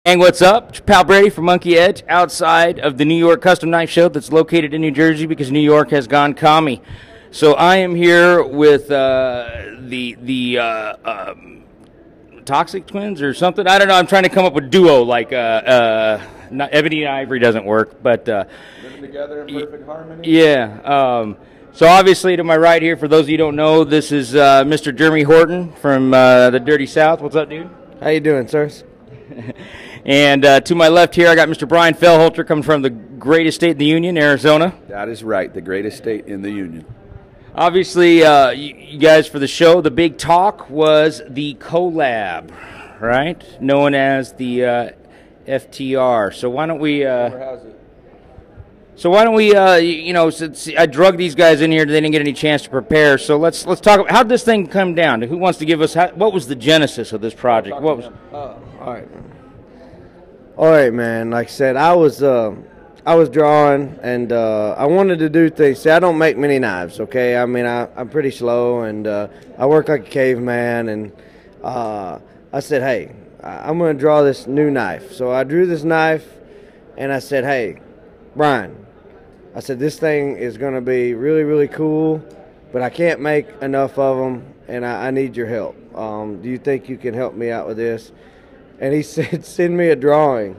And what's up? It's Pal Brady from Monkey Edge outside of the New York Custom Knife Show that's located in New Jersey because New York has gone commie. So I am here with the Toxic Twins or something. I don't know. I'm trying to come up with duo like Ebony and Ivory doesn't work, but living together in perfect harmony. Yeah. So obviously to my right here, for those of you who don't know, this is Mr. Jermey Horton from the Dirty South. What's up, dude? How you doing, sirs? And to my left here, I got Mr. Brian Fellhoelter coming from the greatest state in the Union, Arizona. That is right, the greatest state in the Union. Obviously, you guys, for the show, the big talk was the collab, right? Known as the FTR. So why don't we... you know, since I drugged these guys in here, they didn't get any chance to prepare. So let's talk about how did this thing come down. Who wants to give us what was the genesis of this project? What was? All right, man. Like I said, I was drawing, and I wanted to do things. See, I don't make many knives. Okay, I mean, I'm pretty slow, and I work like a caveman. And I said, hey, I'm gonna draw this new knife. So I drew this knife, and I said, hey, Brian. I said, this thing is going to be really, really cool, but I can't make enough of them, and I need your help. Do you think you can help me out with this? And he said, send me a drawing.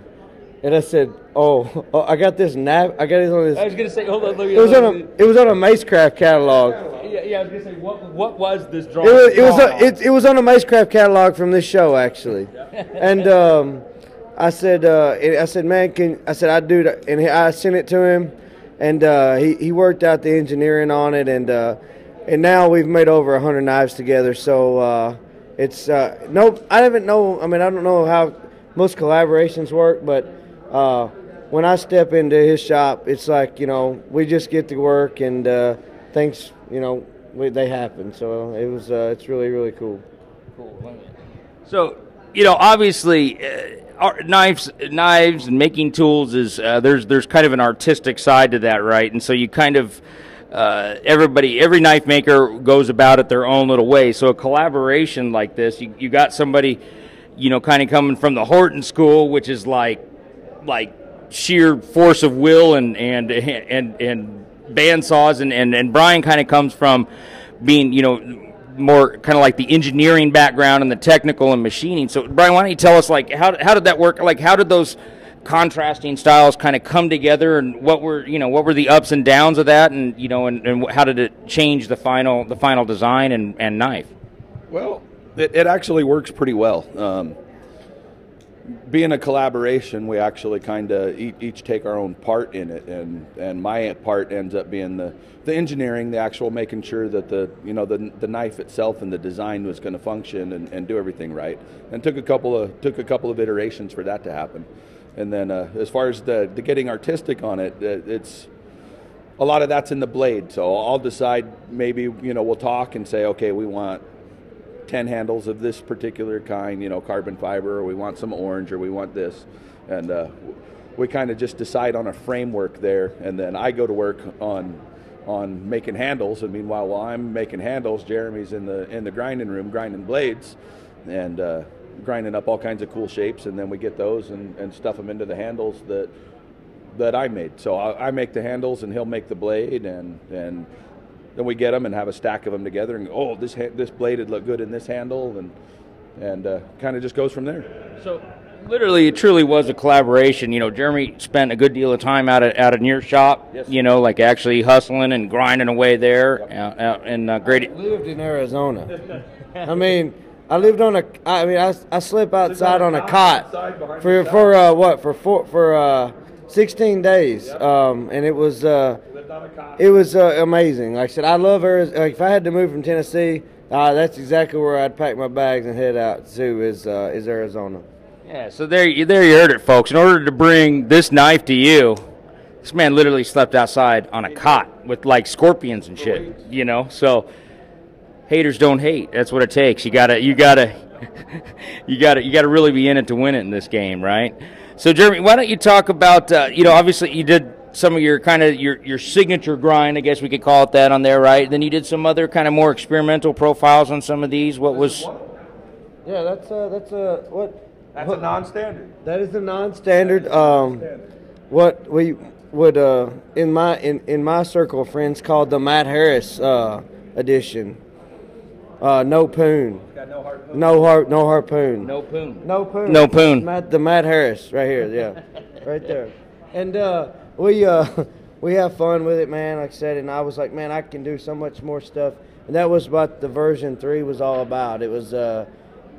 And I said, oh I got this knife. I got it on this. I was going to say, hold on. It was on a Macecraft catalog. Yeah, I was going to say, what was this drawing? It was on a Macecraft catalog from this show, actually. And I said, man, I'd do that, and I sent it to him, and he worked out the engineering on it, and now we've made over 100 knives together. So it's nope. I don't know how most collaborations work, but when I step into his shop, it's like, you know, we just get to work, and things, you know, they happen. So it's really, really cool. Cool. So, you know, obviously. Knives and making tools is there's kind of an artistic side to that, right? And so you kind of every knife maker goes about it their own little way. So a collaboration like this, you got somebody, you know, kind of coming from the Horton school, which is like sheer force of will and bandsaws, and Brian kind of comes from being, you know, more kind of like the engineering background and the technical and machining. So Brian, why don't you tell us, like, how did that work? Like, how did those contrasting styles kind of come together, and what were the ups and downs of that, and you know, and how did it change the final design and knife? Well, it actually works pretty well. Being a collaboration, we actually kind of each take our own part in it, and my part ends up being the engineering, the actual making sure that the knife itself and the design was going to function and do everything right. And took a couple of iterations for that to happen. And then as far as the getting artistic on it, it's a lot of that's in the blade. So I'll decide, maybe, you know, we'll talk and say, okay, we want 10 handles of this particular kind, you know, carbon fiber, or we want some orange, or we want this, and we kind of just decide on a framework there, and then I go to work on making handles. And meanwhile, while I'm making handles, Jeremy's in the grinding room grinding blades and grinding up all kinds of cool shapes, and then we get those and stuff them into the handles that I made. So I make the handles, and he'll make the blade, and then we get them and have a stack of them together, and go, oh, this blade would look good in this handle, and kind of just goes from there. So literally, it truly was a collaboration. You know, Jeremy spent a good deal of time out in your shop. Yes. You know, like actually hustling and grinding away there. Yep. Out in great. I lived in Arizona. I mean, I slept outside on a cot for 16 days, and it was amazing. Like I said, I love Arizona. Like, if I had to move from Tennessee, that's exactly where I'd pack my bags and head out to is Arizona. Yeah, so there you heard it, folks. In order to bring this knife to you, this man literally slept outside on a cot with like scorpions and shit. You know, so haters don't hate. That's what it takes. You gotta really be in it to win it in this game, right? So, Jeremy, why don't you talk about, you know, obviously you did some of your kind of your signature grind, I guess we could call it that, on there, right? Then you did some other kind of more experimental profiles on some of these. What was? Yeah, that's what That's a non-standard. That is a non-standard. What we would in my circle of friends called the Matt Harris edition. No poon. Got no harpoon. No harpoon. No poon. No poon. No poon. The Matt Harris right here. Yeah, right there. And we have fun with it, man. Like I said, and I was like, man, I can do so much more stuff. And that was what the version 3 was all about. It was,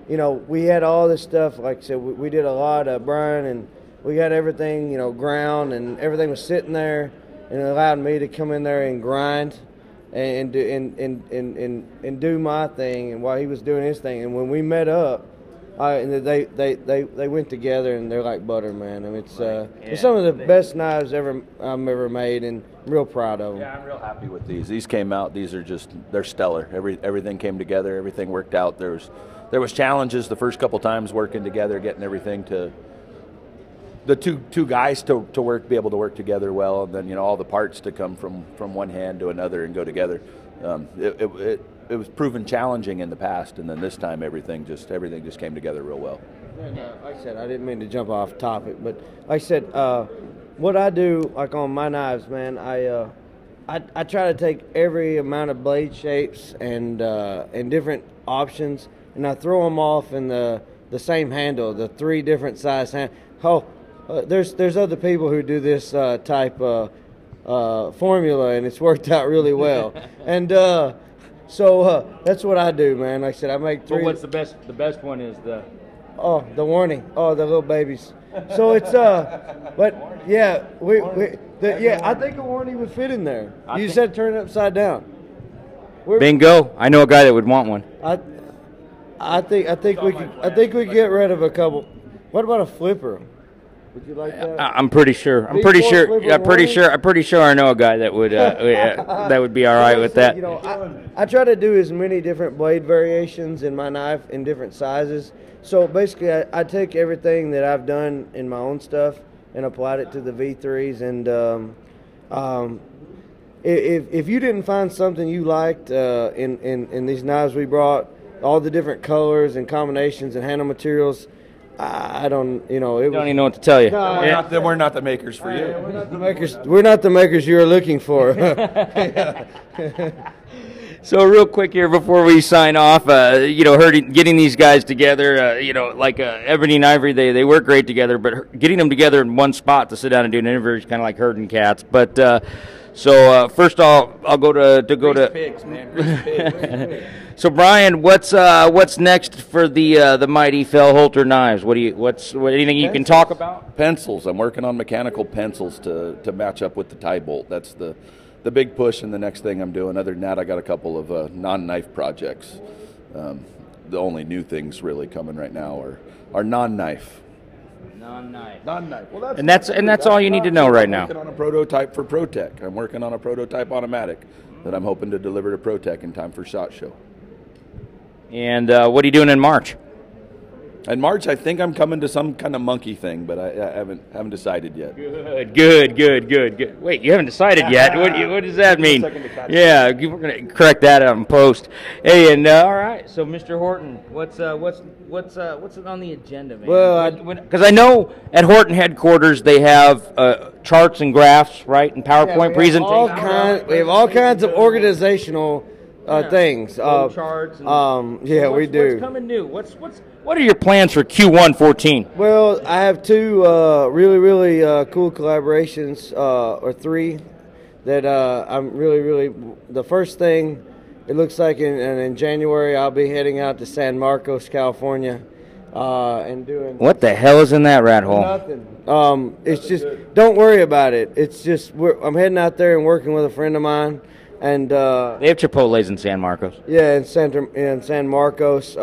you know, we had all this stuff. Like I said, we did a lot of Brian, and we got everything, you know, ground, and everything was sitting there, and it allowed me to come in there and grind and do my thing, and while he was doing his thing. And when we met up, and they went together, and they're like butter, man. I mean, it's some of the best knives I've ever made, and I'm real proud of them. Yeah, I'm real happy with these. These came out. These are they're stellar. Everything came together. Everything worked out. There was challenges the first couple times working together, getting everything to the two guys to be able to work together well, and then, you know, all the parts to come from one hand to another and go together. It was proven challenging in the past, and then this time everything just came together real well. And, like I said, I didn't mean to jump off topic, but like I said, what I do, like on my knives, man, I try to take every amount of blade shapes and different options, and I throw them off in the same handle, the 3 different size hand. There's other people who do this type formula, and it's worked out really well. And so that's what I do, man. Like I said, I make 3. Well, what's the best? The best one is the the warning. The little babies. So it's but yeah, I think a warning would fit in there. You said turn it upside down. Bingo! I know a guy that would want one. I think we could get rid of a couple. What about a flipper? Would you like that? I'm pretty sure. I'm pretty sure I know a guy that would that would be all right with that. You know, I try to do as many different blade variations in my knife in different sizes. So basically, I take everything that I've done in my own stuff and applied it to the V3s. And if you didn't find something you liked in these knives we brought, all the different colors and combinations and handle materials, I don't, you know. Don't even know what to tell you. No, we're not the makers for you. We're not the makers. We're not the makers you're looking for. So real quick here before we sign off, you know, getting these guys together, you know, like Ebony and Ivory, they work great together, but getting them together in one spot to sit down and do an interview is kind of like herding cats. But so first I'll go to pigs, man. Grease pigs. So Brian, what's next for the mighty Fellhoelter knives? Anything you can talk about? Pencils. I'm working on mechanical pencils to match up with the tie bolt. That's the big push and the next thing I'm doing. Other than that, I got a couple of non-knife projects. The only new things really coming right now are non-knife. Non-knife. Well, that's all you need to know right now. I'm working on a prototype for ProTech. I'm working on a prototype automatic that I'm hoping to deliver to ProTech in time for SHOT Show. And what are you doing in March? In March, I think I'm coming to some kind of monkey thing, but I haven't decided yet. Good. Wait, you haven't decided yet? What does that mean? Yeah, we're gonna correct that out in post. Hey, and all right. So, Mr. Horton, what's on the agenda, man? Well, because I know at Horton headquarters they have charts and graphs, right, and PowerPoint presentations. We have all kinds of organizational things. Charts. And we do. What's coming new? What are your plans for Q1 14? Well, I have 2 really cool collaborations, or 3, that I'm really. The first thing, it looks like in January I'll be heading out to San Marcos, California, and doing. What the hell is in that rat hole? Nothing. It's just don't worry about it. It's just I'm heading out there and working with a friend of mine. And they have Chipotle's in San Marcos. Yeah, in San Marcos,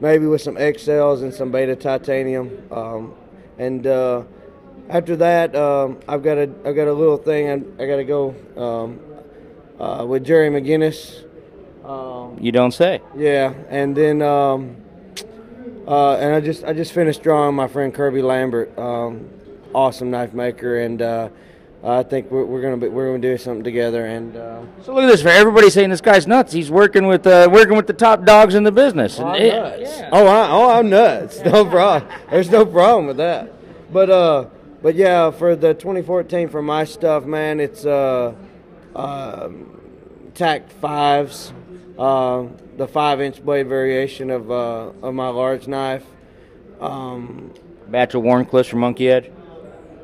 maybe with some XLs and some beta titanium. And after that, I've got a little thing. I got to go with Jerry McGinnis. You don't say. Yeah, and then and I just finished drawing my friend Kirby Lambert, awesome knife maker, and I think we're gonna do something together. And so look at this. For everybody saying this guy's nuts, he's working with the top dogs in the business. I'm nuts. Yeah. I'm nuts. No problem. There's no problem with that. But yeah, for the 2014 for my stuff, man, it's TAC 5s, the 5-inch blade variation of my large knife. Batch of Warncliffs from Monkey Edge.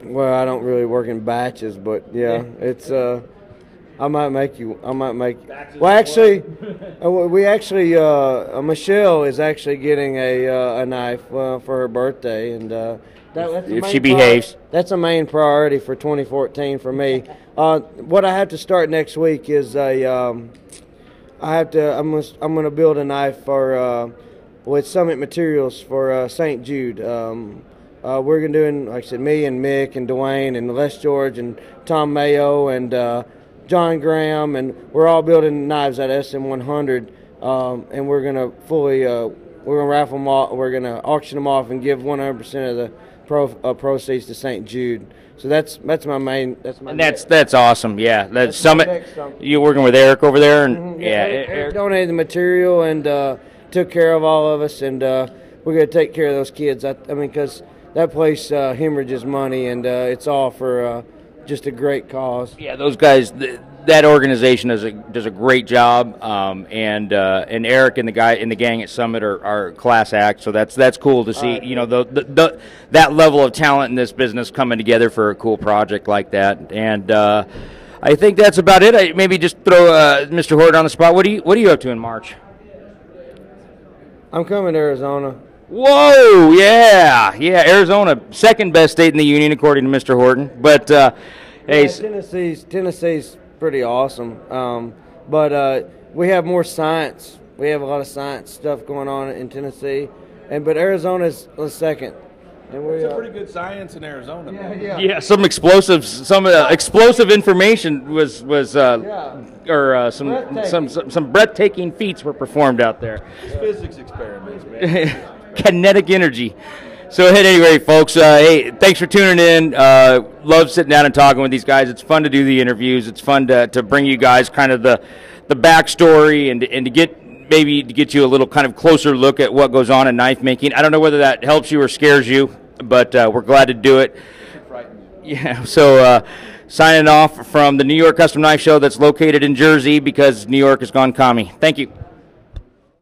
Well, I don't really work in batches, but yeah, it's I might make. Well, actually, Michelle is actually getting a knife for her birthday, and that's if she behaves. That's a main priority for 2014 for me. What I have to start next week is I'm going to build a knife for with Summit Materials for St. Jude. We're going to do, like I said, me and Mick and Dwayne and Les George and Tom Mayo and John Graham, and we're all building knives at SM100, and we're going to raffle them off. We're going to auction them off and give 100% of the proceeds to St. Jude. So that's my main. That's awesome. Yeah, that's Summit. You working with Eric over there, and mm-hmm. Eric donated the material and took care of all of us, and we're going to take care of those kids. I mean, because that place hemorrhages money, and it's all for just a great cause. Yeah, those guys, that organization does a great job, and Eric and the gang at Summit are class act. So that's cool to see. You know, that level of talent in this business coming together for a cool project like that. And I think that's about it. I maybe just throw Mr. Horton on the spot. What are you up to in March? I'm coming to Arizona. Whoa, yeah, Arizona, second best state in the union according to Mr. Horton. But hey, Tennessee's pretty awesome. But we have more science. We have a lot of science stuff going on in Tennessee, but Arizona's second. And it's a pretty good science in Arizona. Yeah. Some explosive information was some breathtaking feats were performed out there. It's physics experiments, man. Kinetic energy. So at any rate, folks, hey, thanks for tuning in. Love sitting down and talking with these guys. It's fun to do the interviews. It's fun to bring you guys kind of the backstory and to get you a little kind of closer look at what goes on in knife making. I don't know whether that helps you or scares you, but we're glad to do it. Yeah. So signing off from the New York Custom Knife Show that's located in Jersey because New York has gone commie. Thank you.